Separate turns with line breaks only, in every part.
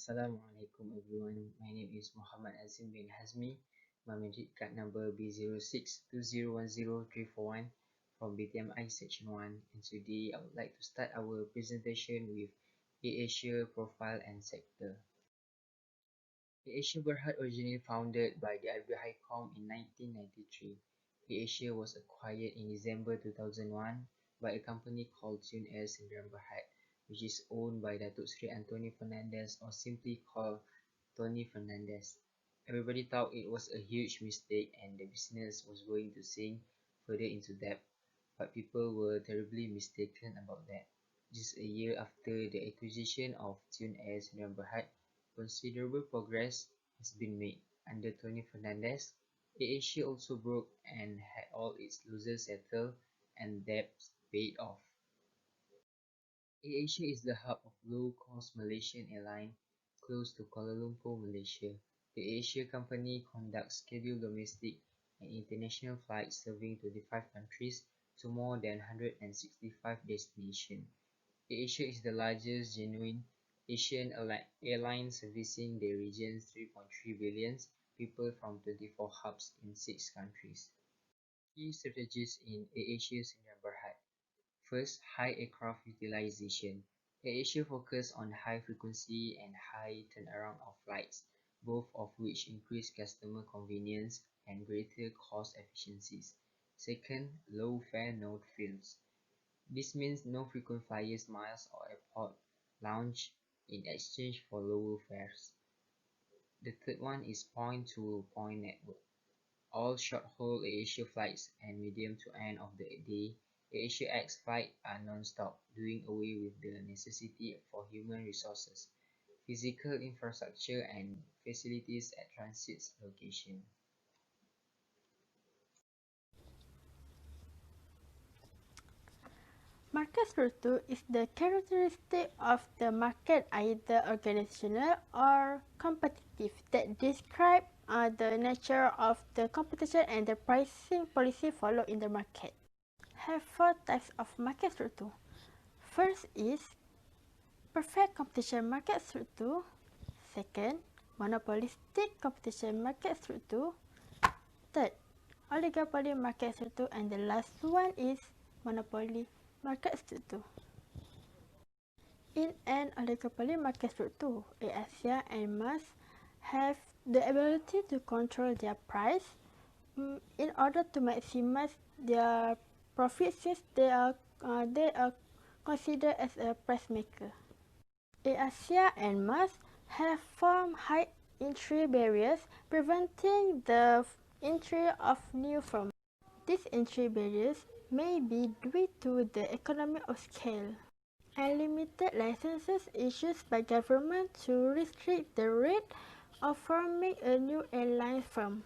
Assalamualaikum everyone. My name is Muhammad Azim bin Hazmi. My Madrid card number B0620100341 from BTMI Section 1. And today I would like to start our presentation with Airasia profile and sector. Airasia Berhad originally founded by the Ibrahicom in 1993. Airasia was acquired in December 2001 by a company called Tune Air Sdn Berhad, which is owned by Datuk Sri Anthony Fernandez, or simply called Tony Fernandez. Everybody thought it was a huge mistake and the business was going to sink further into debt, but people were terribly mistaken about that. Just a year after the acquisition of Tune Air Sdn Berhad, considerable progress has been made. Under Tony Fernandez, AirAsia also broke and had all its losses settled and debts paid off. AirAsia is the hub of low-cost Malaysian airline close to Kuala Lumpur, Malaysia. The AirAsia company conducts scheduled domestic and international flights serving 25 countries to more than 165 destinations. AirAsia is the largest genuine Asian airline servicing the region's 3.3 billion people from 24 hubs in 6 countries. Key strategies in AirAsia Sdn Berhad. First, high aircraft utilization. AirAsia focus on high frequency and high turnaround of flights, both of which increase customer convenience and greater cost efficiencies. Second, low fare, no frills. This means no frequent flyer miles or airport lounge in exchange for lower fares. The third one is point-to-point network. All short-haul AirAsia flights and medium to end of the day AirAsia X flights are non-stop, doing away with the necessity for human resources, physical infrastructure and facilities at transit location.
Market structure is the characteristic of the market, either organizational or competitive, that describe the nature of the competition and the pricing policy followed in the market. Have 4 types of market structure. First is perfect competition market structure. Second, monopolistic competition market structure. Third, oligopoly market structure, and the last one is monopoly market structure. In an oligopoly market structure, Airasia and must have the ability to control their price in order to maximize their profit, since they are considered as a price maker. Airasia and must have formed high entry barriers, preventing the entry of new firms. These entry barriers may be due to the economy of scale. Unlimited licenses issued by government to restrict the rate of forming a new airline firm.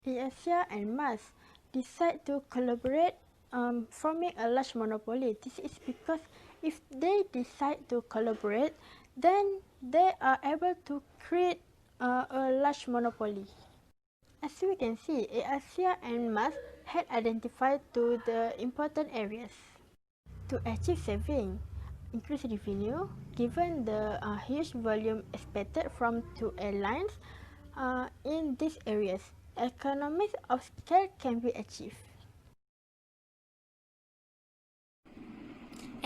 Airasia and must decide to collaborate, forming a large monopoly. This is because if they decide to collaborate, then they are able to create a large monopoly. As we can see, Airasia and must had identified to the important areas. To achieve saving, increase revenue, given the huge volume expected from 2 airlines in these areas, economies of scale can be achieved.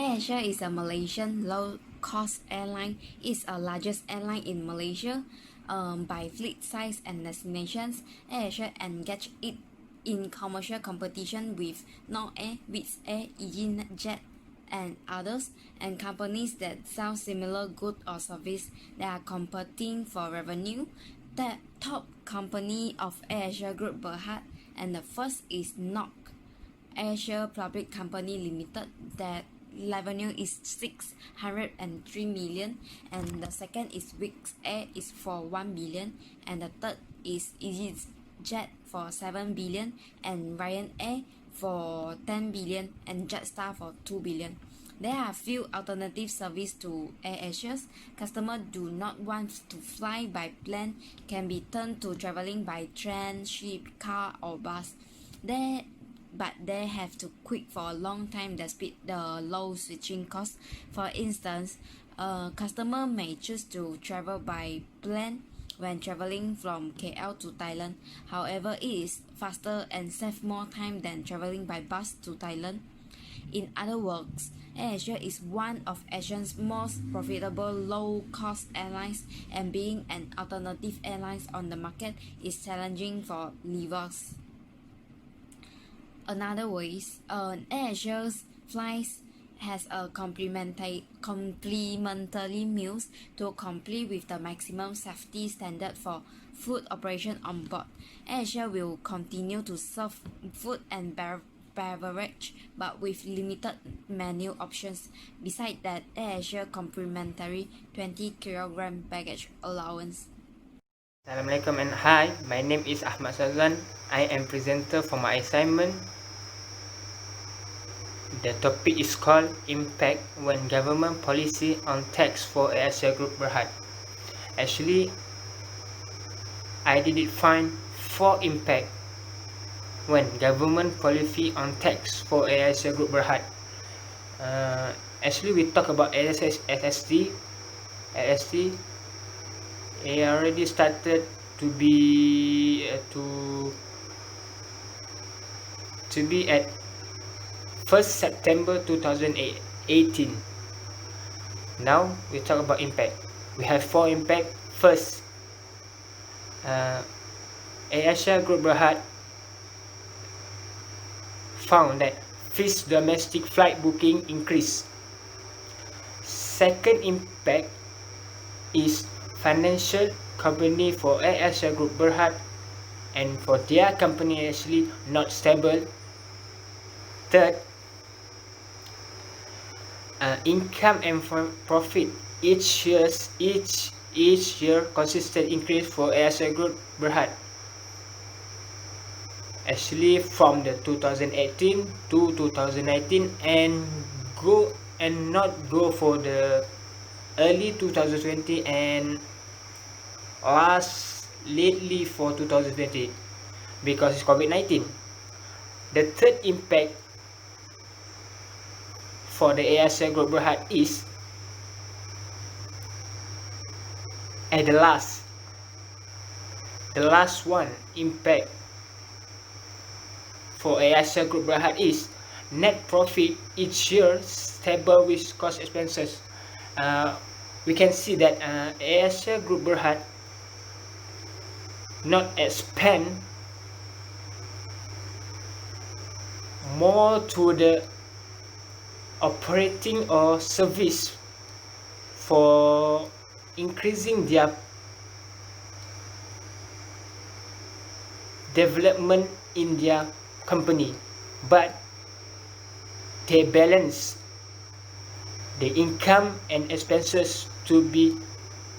AirAsia is a Malaysian low-cost airline. It's the largest airline in Malaysia by fleet size and destinations. AirAsia engaged it in commercial competition with Norair, Wizz Air, EasyJet, and others, and companies that sell similar goods or service that are competing for revenue. The top company of AirAsia Group Berhad, and the first is NOC, AirAsia Public Company Limited, that revenue is 603 million, and the second is Wizz Air is for 1 billion, and the third is EasyJet for 7 billion, and Ryanair for 10 billion, and Jetstar for 2 billion. There are few alternative service to AirAsia's. Customers do not want to fly by plane, can be turned to traveling by train, ship, car or bus. But they have to quit for a long time despite the low switching costs. For instance, A customer may choose to travel by plane when traveling from KL to Thailand. However, it is faster and save more time than traveling by bus to Thailand. In other words, AirAsia is one of Asia's most profitable low-cost airlines, and being an alternative airline on the market is challenging for leavers. Another ways, AirAsia's flights has a complementary meals to complete with the maximum safety standard for food operation on board. AirAsia will continue to serve food and beverage, but with limited menu options. Besides that, AirAsia complimentary 20 kg baggage allowance.
Assalamualaikum and hi, my name is Ahmad Sazwan. I am presenter for my assignment. The topic is called Impact when Government Policy on Tax for Airasia Group Berhad. Actually, I did find 4 impact when government policy on tax for Airasia Group Berhad. Actually, we talk about SST. It already started to be at 1st September 2018. Now we talk about impact. We have 4 impact. First, Airasia Group Berhad found that fixed domestic flight booking increased. Second impact is financial company for Airasia Group Berhad and for their company actually not stable. Third, income and profit each year consistent increase for Airasia Group Berhad. Actually from the 2018 to 2019 and not go for the early 2020 and lately for 2020 because it's COVID-19. The third impact for the Airasia Group Berhad is at the last one impact for Airasia Group Berhad is net profit each year stable with cost expenses. We can see that Airasia Group Berhad not expand more to the operating or service for increasing their development in their company, but they balance the income and expenses to be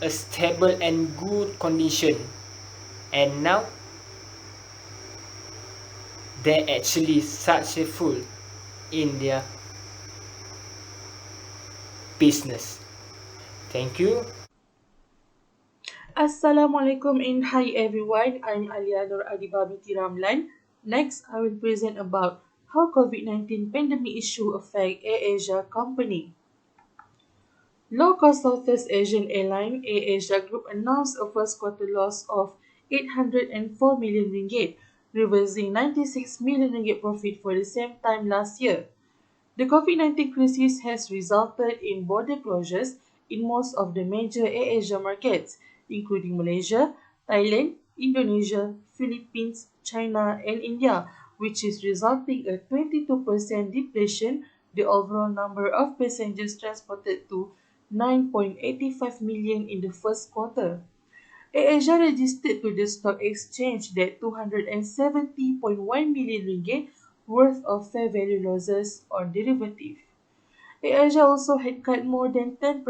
a stable and good condition, and now they're actually successful in their business. Thank you.
Assalamualaikum and hi everyone. I'm Alianur Adibabiti Ramlan. Next, I will present about how COVID-19 pandemic issue affect AirAsia company. Low-cost Southeast Asian airline AirAsia Group announced a first quarter loss of 804 million ringgit, reversing 96 million ringgit profit for the same time last year. The COVID-19 crisis has resulted in border closures in most of the major AirAsia markets, including Malaysia, Thailand, Indonesia, Philippines, China, and India, which is resulting a 22% depletion the overall number of passengers transported to 9.85 million in the first quarter. AirAsia registered to the stock exchange that 270.1 million ringgit worth of fair value losses on derivative. AirAsia also had cut more than 10%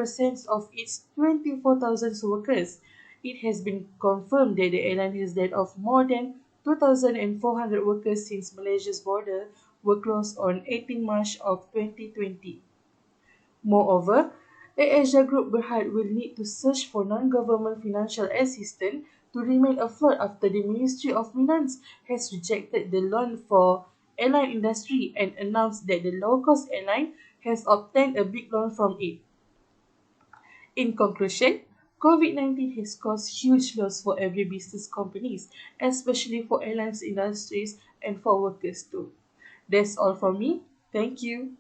of its 24,000 workers. It has been confirmed that the airline has laid off more than 2,400 workers since Malaysia's border were closed on 18 March of 2020. Moreover, AirAsia Group Berhad will need to search for non-government financial assistance to remain afloat after the Ministry of Finance has rejected the loan for airline industry and announced that the low-cost airline has obtained a big loan from it. In conclusion, COVID-19 has caused huge loss for every business companies, especially for airlines industries and for workers too. That's all from me. Thank you.